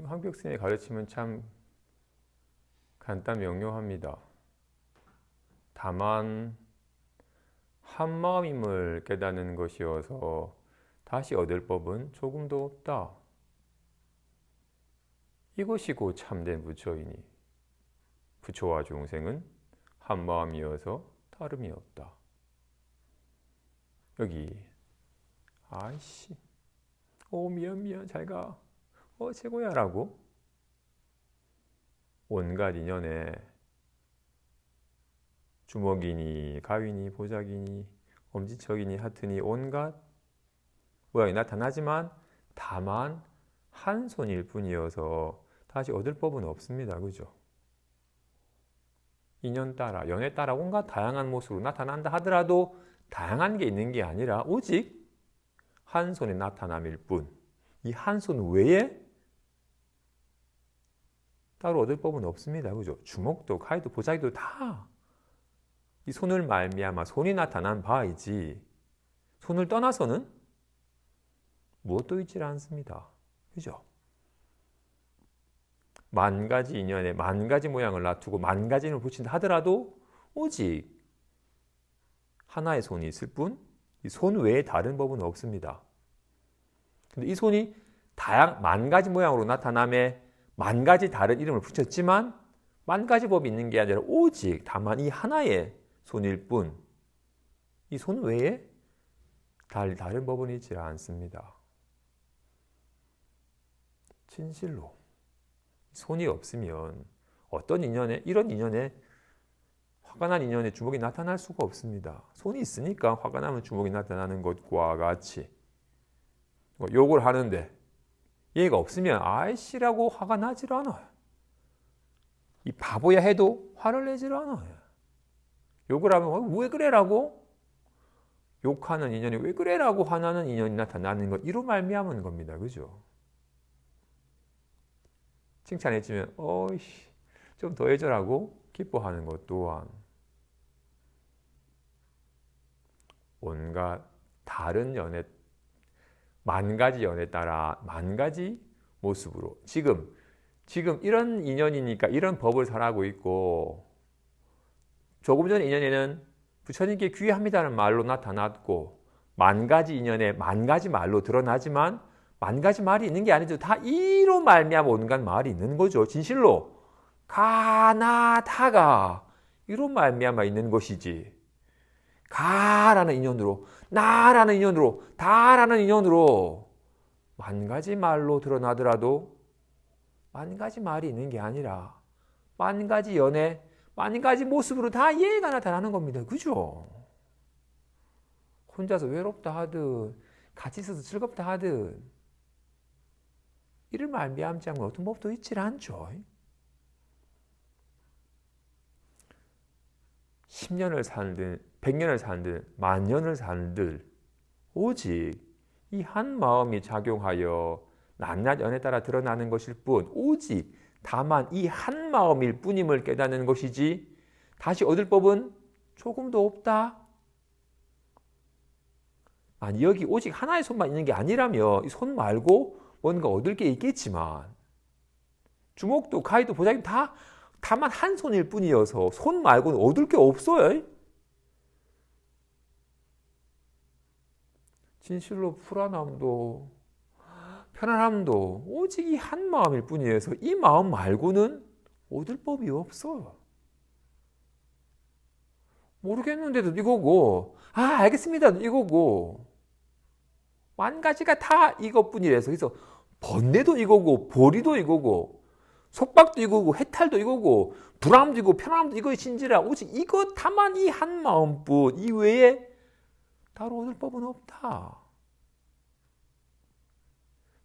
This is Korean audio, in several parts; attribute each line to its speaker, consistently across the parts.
Speaker 1: 황벽선의 가르침은 참 간단 명료합니다. 다만 한마음임을 깨닫는 것이어서 다시 얻을 법은 조금도 없다. 이것이 곧 참된 부처이니 부처와 중생은 한마음이어서 다름이 없다. 여기 아이씨 미안 잘가 최고야 라고 온갖 인연에 주먹이니 가위니 보자기니 엄지척이니 하트니 온갖 모양이 나타나지만 다만 한 손일 뿐이어서 다시 얻을 법은 없습니다. 그죠? 인연 따라 연에 따라 온갖 다양한 모습으로 나타난다 하더라도 다양한 게 있는 게 아니라 오직 한 손의 나타남일 뿐, 이 한 손 외에 따로 얻을 법은 없습니다. 그죠? 주먹도 가위도 보자기도 다 이 손을 말미암아 손이 나타난 바이지 손을 떠나서는 무엇도 있지 않습니다. 그죠? 만 가지 인연에 만 가지 모양을 놔두고 만 가지 인을 붙인다 하더라도 오직 하나의 손이 있을 뿐 이 손 외에 다른 법은 없습니다. 근데 이 손이 만 가지 모양으로 나타남에 만 가지 다른 이름을 붙였지만 만 가지 법이 있는 게 아니라 오직 다만 이 하나의 손일 뿐 이 손 외에 다른 법은 있지 않습니다. 진실로 손이 없으면 어떤 인연에 이런 인연에 화가 난 인연에 주먹이 나타날 수가 없습니다. 손이 있으니까 화가 나면 주먹이 나타나는 것과 같이 욕을 하는데 얘가 없으면 아이씨라고 화가 나질 않아요. 이 바보야 해도 화를 내질 않아요. 욕을 하면 왜 그래라고 욕하는 인연이 왜 그래라고 화나는 인연이 나타나는 것 이로 말미암은 겁니다. 그죠? 칭찬해주면 좀 더 해줘라고 기뻐하는 것 또한 온갖 다른 연애 만 가지 연에 따라 만 가지 모습으로 지금 이런 인연이니까 이런 법을 설하고 있고 조금 전 인연에는 부처님께 귀합니다는 말로 나타났고 만 가지 인연에 만 가지 말로 드러나지만 만 가지 말이 있는 게 아니죠. 다 이로 말미암아 온갖 말이 있는 거죠. 진실로 가나다가 이로 말미암아 있는 것이지. 가라는 인연으로 나라는 인연으로 다라는 인연으로 만 가지 말로 드러나더라도 만 가지 말이 있는 게 아니라 만 가지 연애 만 가지 모습으로 다 예가 나타나는 겁니다. 그죠? 혼자서 외롭다 하든 같이 있어서 즐겁다 하든 이를 말미암지 않고 어떤 법도 있질 않죠. 10년을 살든 100년을 살든 만년을 살든 오직 이 한 마음이 작용하여 낱낱 연에 따라 드러나는 것일 뿐 오직 다만 이 한 마음일 뿐임을 깨닫는 것이지 다시 얻을 법은 조금도 없다. 아니 여기 오직 하나의 손만 있는 게 아니라면 이 손 말고 뭔가 얻을 게 있겠지만 주먹도 가위도 보자기도 다만 한 손일 뿐이어서 손 말고는 얻을 게 없어요. 진실로 불안함도 편안함도 오직 이 한 마음일 뿐이어서 이 마음 말고는 얻을 법이 없어. 모르겠는데도 이거고 알겠습니다 이거고 만 가지가 다 이것뿐이라서 그래서 번뇌도 이거고 보리도 이거고 속박도 이거고 해탈도 이거고 불안함도 이거고 편안함도 이거의 진지라 오직 이거 다만 이 한 마음뿐 이 외에 따로 얻을 법은 없다.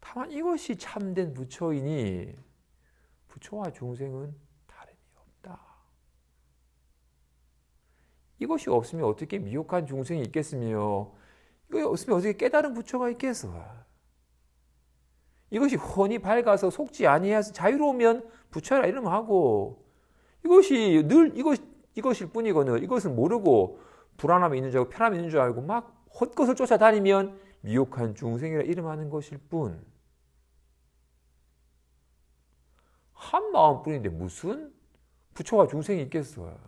Speaker 1: 다만 이것이 참된 부처이니 부처와 중생은 다름이 없다. 이것이 없으면 어떻게 미혹한 중생이 있겠으며 이거 없으면 어떻게 깨달은 부처가 있겠어. 이것이 훤히 밝아서 속지 아니해서 자유로우면 부처라 이름하고 이것이 늘 이것일 뿐이거늘 이것을 모르고 불안함이 있는 줄 알고 편함이 있는 줄 알고 막 헛것을 쫓아다니면 미혹한 중생이라 이름하는 것일 뿐 한 마음뿐인데 무슨 부처와 중생이 있겠어요?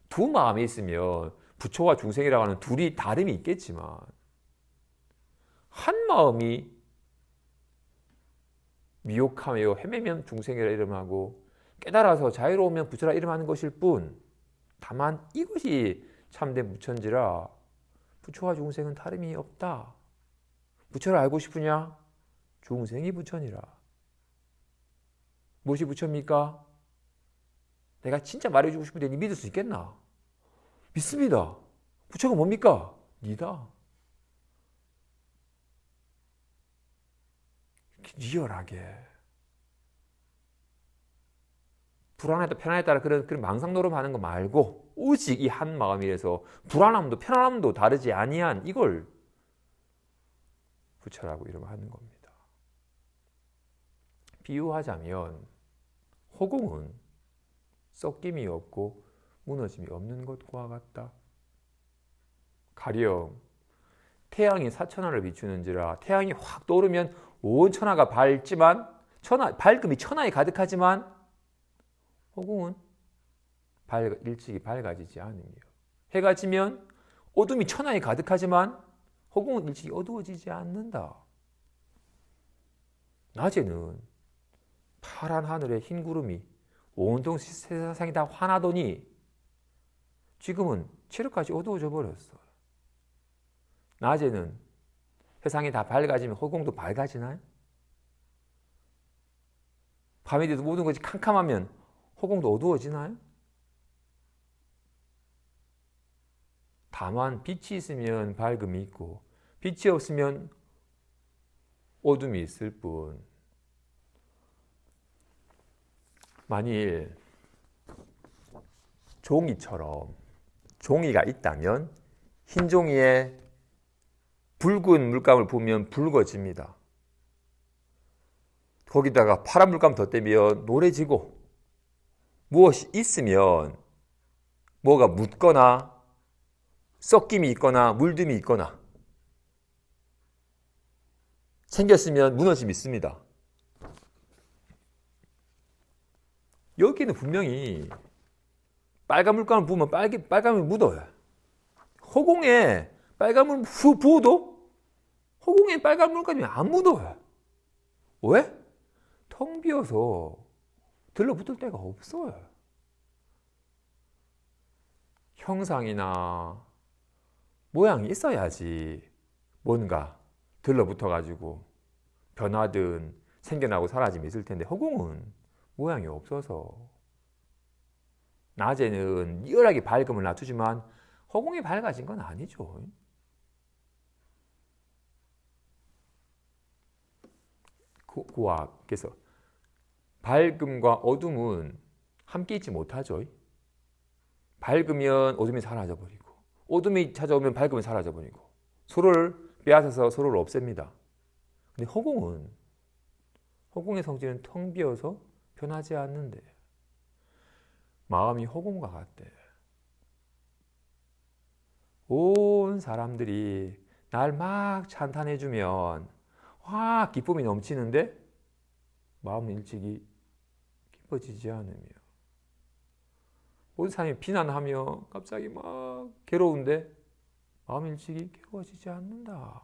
Speaker 1: 두 마음이 있으면 부처와 중생이라고 하는 둘이 다름이 있겠지만 한 마음이 미혹하며 헤매면 중생이라 이름하고 깨달아서 자유로우면 부처라 이름하는 것일 뿐, 다만 이것이 참된 부처인지라 부처와 중생은 다름이 없다. 부처를 알고 싶으냐? 중생이 부처니라. 무엇이 부처입니까? 내가 진짜 말해주고 싶은데 니 믿을 수 있겠나? 믿습니다. 부처가 뭡니까? 니다. 리얼하게. 불안하다 편안에 따라 그런 망상노름 하는 거 말고 오직 이 한 마음이라서 불안함도 편안함도 다르지 아니한 이걸 부처라고 이름하는 겁니다. 비유하자면 허공은 썩김이 없고 무너짐이 없는 것과 같다. 가령 태양이 사천하를 비추는지라 태양이 확 떠오르면 온 천하가 밝지만 밝음이 천하에 가득하지만 허공은 일찍이 밝아지지 않으며, 해가 지면 어둠이 천하에 가득하지만 허공은 일찍이 어두워지지 않는다. 낮에는 파란 하늘에 흰 구름이 온통 세상이 다 환하더니 지금은 칠흑같이 어두워져 버렸어. 낮에는 세상이 다 밝아지면 허공도 밝아지나요? 밤이 돼도 모든 것이 캄캄하면 허공도 어두워지나요? 다만 빛이 있으면 밝음이 있고 빛이 없으면 어둠이 있을 뿐. 만일 종이처럼 종이가 있다면 흰 종이에 붉은 물감을 부으면 붉어집니다. 거기다가 파란 물감 덧대면 노래지고, 무엇이 있으면 뭐가 묻거나 섞임이 있거나 물듦이 있거나 생겼으면 무너짐이 있습니다. 여기는 분명히 빨간 물감을 부으면 빨감이 묻어요. 허공에 빨간물 부어도 허공에 빨간 물감이 안 묻어요. 왜? 텅 비어서 들러붙을 데가 없어요. 형상이나 모양이 있어야지 뭔가 들러붙어가지고 변하든 생겨나고 사라짐이 있을 텐데 허공은 모양이 없어서 낮에는 리얼하게 밝음을 놔두지만 허공이 밝아진 건 아니죠. 고학께서 밝음과 어둠은 함께 있지 못하죠. 밝으면 어둠이 사라져버리고 어둠이 찾아오면 밝음이 사라져버리고 서로를 빼앗아서 서로를 없앱니다. 근데 허공의 성질은 텅 비어서 변하지 않는데 마음이 허공과 같대. 온 사람들이 날 막 찬탄해주면 와 기쁨이 넘치는데 마음은 일찍이 기뻐지지 않으며, 모든 사람이 비난하며 갑자기 막 괴로운데 마음이 일찍이 괴로워지지 않는다.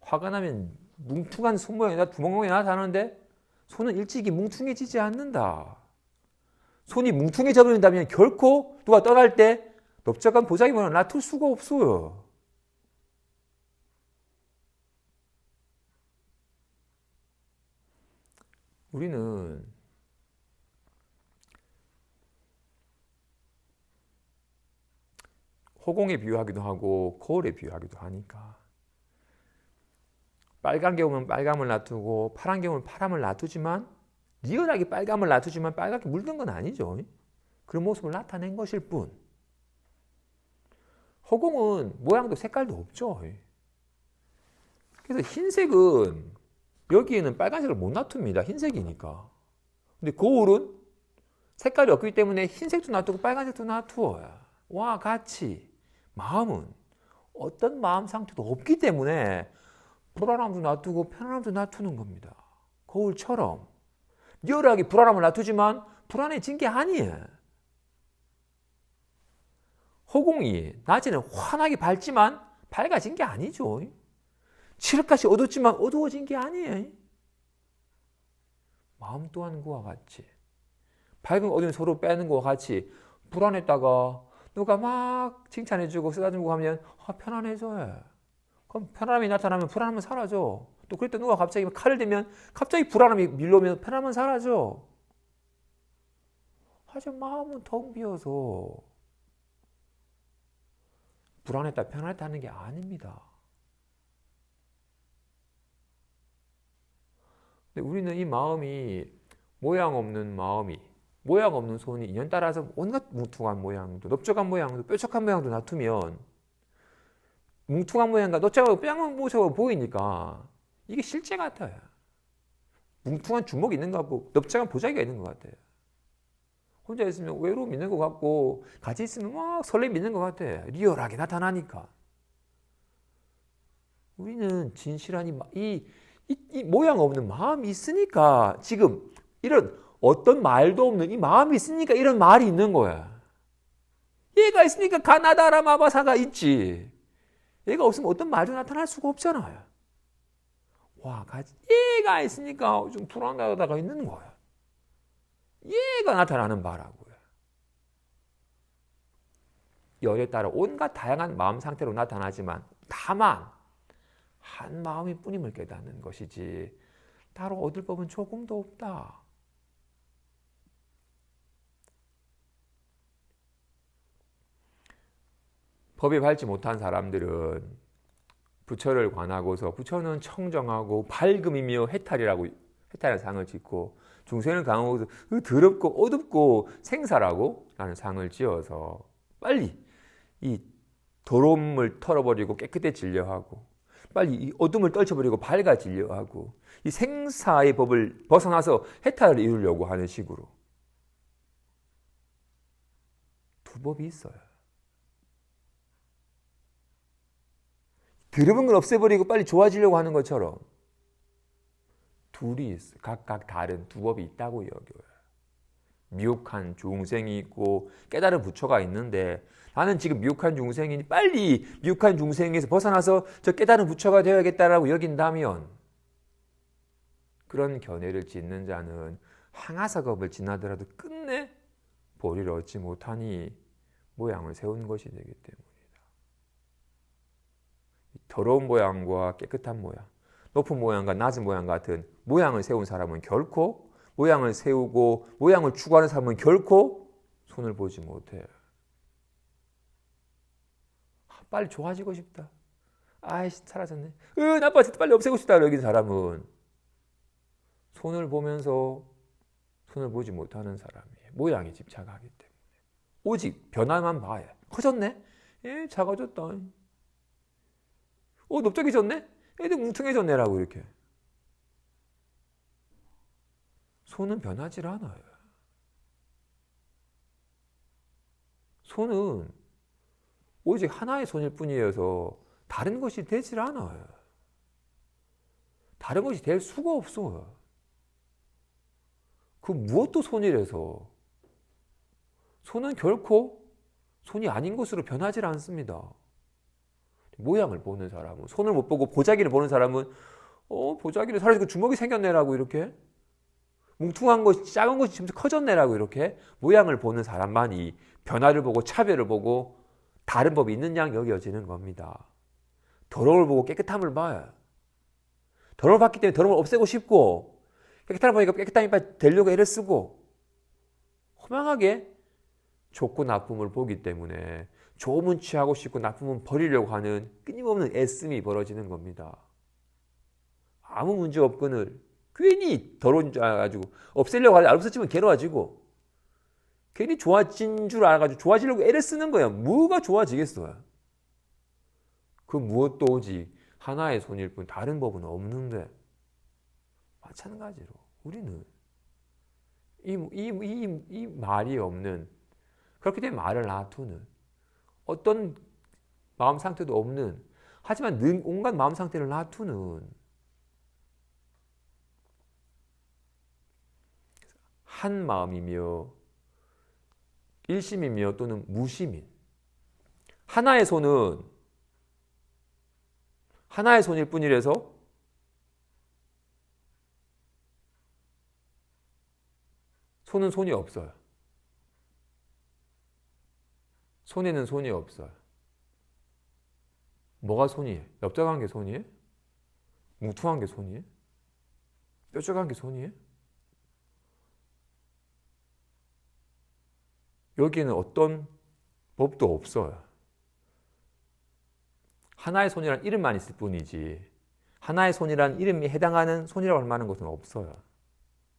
Speaker 1: 화가 나면 뭉퉁한 손모양이 두멍멍이 나타나는데 손은 일찍이 뭉퉁해지지 않는다. 손이 뭉퉁해져 버린다면 결코 누가 떠날 때 넓적한 보자기만을 놔둘 수가 없어요. 우리는 허공에 비유하기도 하고 거울에 비유하기도 하니까 빨간 게 오면 빨감을 놔두고 파란 게 오면 파람을 놔두지만 리얼하게 빨감을 놔두지만 빨갛게 물든 건 아니죠. 그런 모습을 나타낸 것일 뿐. 허공은 모양도 색깔도 없죠. 그래서 흰색은 여기에는 빨간색을 못 놔둡니다. 흰색이니까. 근데 거울은 색깔이 없기 때문에 흰색도 놔두고 빨간색도 놔두어요. 와 같이 마음은 어떤 마음 상태도 없기 때문에 불안함도 놔두고 편안함도 놔두는 겁니다. 거울처럼 리얼하게 불안함을 놔두지만 불안해진 게 아니에요. 허공이 낮에는 환하게 밝지만 밝아진 게 아니죠. 칠흑같이 어둡지만 어두워진 게 아니에요. 마음 또한 그와 같이 밝은 어둠이 서로 빼는 것과 같이 불안했다가 누가 막 칭찬해주고 쓰다듬고 하면 편안해져요. 그럼 편안함이 나타나면 불안함은 사라져. 또 그럴 때 누가 갑자기 칼을 대면 갑자기 불안함이 밀려오면 편안함은 사라져. 하지만 마음은 텅 비어서 불안했다 편안했다 하는 게 아닙니다. 근데 우리는 이 마음이 모양 없는 마음이 모양 없는 손이 인연 따라서 온갖 뭉퉁한 모양도 넓적한 모양도 뾰족한 모양도 놔두면 뭉퉁한 모양과 넓적하고 뼈만 모습으로 보이니까 이게 실제 같아요. 뭉퉁한 주먹이 있는 것 같고 넓적한 보자기가 있는 것 같아요. 혼자 있으면 외로움 있는 것 같고 같이 있으면 막 설렘 있는 것 같아요. 리얼하게 나타나니까. 우리는 진실한 이 모양 없는 마음이 있으니까 지금 이런 어떤 말도 없는 이 마음이 있으니까 이런 말이 있는 거야. 얘가 있으니까 가나다라 마바사가 있지. 얘가 없으면 어떤 말도 나타날 수가 없잖아요. 와, 얘가 있으니까 좀 불안하다가 있는 거야. 얘가 나타나는 바라고요. 열에 따라 온갖 다양한 마음 상태로 나타나지만 다만 한 마음일 뿐임을 깨닫는 것이지 따로 얻을 법은 조금도 없다. 법에 밟지 못한 사람들은 부처를 관하고서 부처는 청정하고 밝음이며 해탈이라는 상을 짓고 중생을 강하고서 더럽고 어둡고 생사라고 라는 상을 지어서 빨리 이 더러움을 털어버리고 깨끗해지려 하고 빨리 이 어둠을 떨쳐버리고 밝아지려 하고 이 생사의 법을 벗어나서 해탈을 이루려고 하는 식으로 두 법이 있어요. 더러운 걸 없애버리고 빨리 좋아지려고 하는 것처럼 둘이 있어요. 각각 다른 두 법이 있다고 여겨요. 미혹한 중생이 있고 깨달은 부처가 있는데 나는 지금 미혹한 중생이니 빨리 미혹한 중생에서 벗어나서 저 깨달은 부처가 되어야겠다라고 여긴다면 그런 견해를 짓는 자는 항아사겁을 지나더라도 끝내 보리를 얻지 못하니 모양을 세운 것이 되기 때문이다. 더러운 모양과 깨끗한 모양, 높은 모양과 낮은 모양 같은 모양을 세운 사람은 결코 모양을 세우고 모양을 추구하는 사람은 결코 손을 보지 못해요. 빨리 좋아지고 싶다. 아이씨 사라졌네. 나빠졌다. 빨리 없애고 싶다. 여긴 사람은 손을 보면서 손을 보지 못하는 사람이에요. 모양에 집착하기 때문에. 오직 변화만 봐요. 커졌네? 작아졌다. 넓적해졌네? 애들 뭉퉁해졌네라고 이렇게. 손은 변하지 않아요. 손은 오직 하나의 손일 뿐이어서 다른 것이 되질 않아요. 다른 것이 될 수가 없어요. 그 무엇도 손이라서 손은 결코 손이 아닌 것으로 변하지 않습니다. 모양을 보는 사람은 손을 못 보고 보자기를 보는 사람은 보자기를 사라지고 주먹이 생겼네라고 이렇게 뭉퉁한 것이 작은 것이 점점 커졌네라고 이렇게 모양을 보는 사람만이 변화를 보고 차별을 보고 다른 법이 있는 양 여겨지는 겁니다. 더러움을 보고 깨끗함을 봐요. 더러움을 봤기 때문에 더러움을 없애고 싶고 깨끗함을 보니까 깨끗함이 빨리 되려고 애를 쓰고 허망하게 좋고 나쁨을 보기 때문에 좋으면 취하고 싶고 나쁘면 버리려고 하는 끊임없는 애씀이 벌어지는 겁니다. 아무 문제 없거늘 괜히 더러운 줄 알아가지고 없애려고 하는데 안 없어지면 괴로워지고 괜히 좋아진 줄 알아가지고 좋아지려고 애를 쓰는 거야. 뭐가 좋아지겠어요? 그 무엇도 오직 하나의 손일 뿐 다른 법은 없는데 마찬가지로 우리는 이 말이 없는 그렇게 된 말을 놔두는 어떤 마음 상태도 없는 하지만 온갖 마음 상태를 놔두는 한 마음이며 일심이며 또는 무심인 하나의 손은 하나의 손일 뿐이라서 손은 손이 없어요. 손에는 손이 없어요. 뭐가 손이에요? 엽작한 게 손이에요? 뭉퉁한 게 손이에요? 뾰족한 게 손이에요? 여기에는 어떤 법도 없어요. 하나의 손이라는 이름만 있을 뿐이지 하나의 손이라는 이름이 해당하는 손이라고 할 만한 것은 없어요.